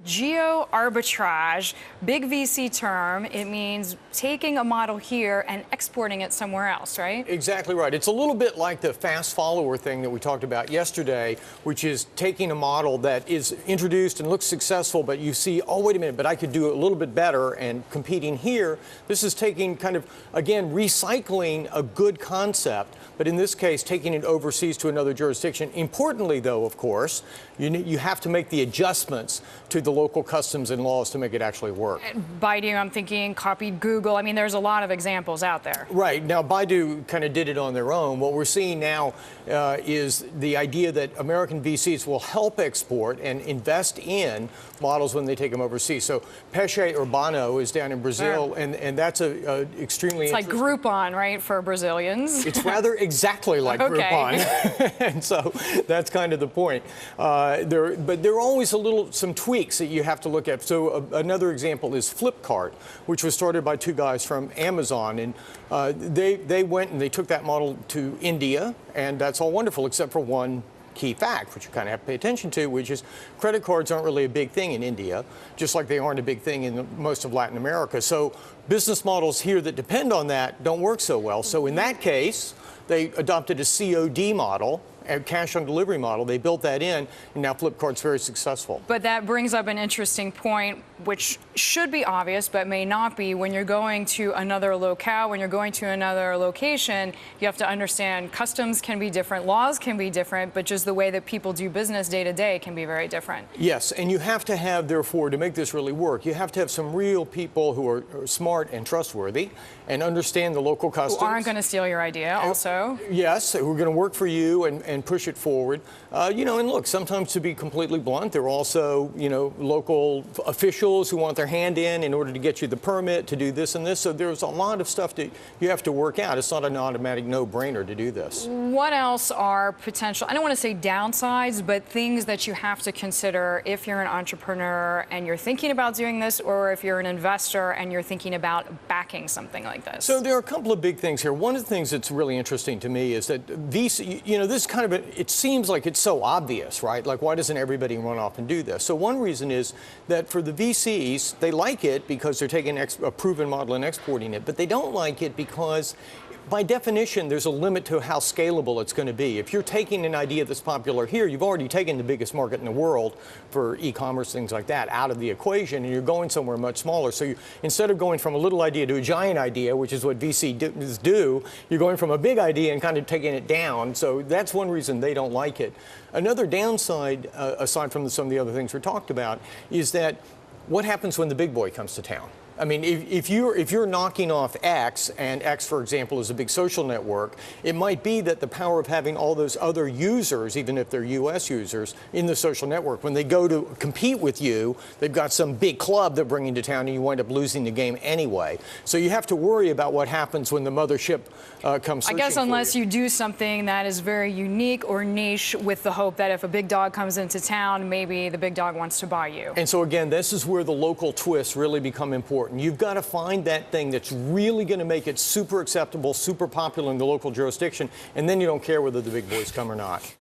Geo-Arbitrage, big VC term. It means taking a model here and exporting it somewhere else, right? Exactly right. It's a little bit like the fast follower thing that we talked about yesterday, which is taking a model that is introduced and looks successful, but you see, oh, wait a minute, but I could do it a little bit better, and competing here. This is taking kind of, again, recycling a good concept, but in this case, taking it overseas to another jurisdiction. Importantly, though, of course, you have to make the adjustments to the local customs and laws to make it actually work. Baidu, I'm thinking, copied Google. I mean, there's a lot of examples out there. Right. Now, Baidu kind of did it on their own. What we're seeing now is the idea that American VCs will help export and invest in models when they take them overseas. So Peixe Urbano is down in Brazil, Sure. and that's a extremely It's like Groupon, right, for Brazilians? It's rather exactly like Groupon. And so that's kind of the point. But there are always some tweaks that you have to look at. So another example is Flipkart, which was started by two guys from Amazon. And they went and they took that model to India, and that's all wonderful, except for one key fact, which you kind of have to pay attention to, which is credit cards aren't really a big thing in India, just like they aren't a big thing in most of Latin America. So business models here that depend on that don't work so well. So in that case, they adopted a COD model, a cash on delivery model. They built that in, and now Flipkart's very successful. But that brings up an interesting point, which should be obvious, but may not be. When you're going to another locale, when you're going to another location, you have to understand customs can be different, laws can be different, but just the way that people do business day to day can be very different. Yes, and you have to have, therefore, to make this really work, you have to have some real people who are smart and trustworthy and understand the local customs. Who aren't going to steal your idea, also. Yes, who are going to work for you and push it forward. And look, sometimes, to be completely blunt, there are also, local officials who want their hand in order to get you the permit to do this and this. So there's a lot of stuff that you have to work out. It's not an automatic no-brainer to do this. What else are potential, I don't want to say downsides, but things that you have to consider if you're an entrepreneur and you're thinking about doing this, or if you're an investor and you're thinking about backing something like this? So there are a couple of big things here. One of the things that's really interesting to me is that VC, this kind of, it seems like it's so obvious, right? Like, why doesn't everybody run off and do this? So one reason is that for the VCs, they like it because they're taking a proven model and exporting it, but they don't like it because, by definition, there's a limit to how scalable it's going to be. If you're taking an idea that's popular here, you've already taken the biggest market in the world for e-commerce, things like that, out of the equation, and you're going somewhere much smaller. So instead of going from a little idea to a giant idea, which is what VCs do, you're going from a big idea and kind of taking it down. So that's one reason they don't like it. Another downside, aside from some of the other things we talked about, is that what happens when the big boy comes to town? I mean, if you're knocking off X, and X, for example, is a big social network, it might be that the power of having all those other users, even if they're U.S. users, in the social network, when they go to compete with you, they've got some big club they're bringing to town, and you wind up losing the game anyway. So you have to worry about what happens when the mothership comes searching I guess unless for you. you do something that is very unique or niche, with the hope that if a big dog comes into town, maybe the big dog wants to buy you. And so again, this is where the local twists really become important. You've got to find that thing that's really going to make it super acceptable, super popular in the local jurisdiction, and then you don't care whether the big boys come or not.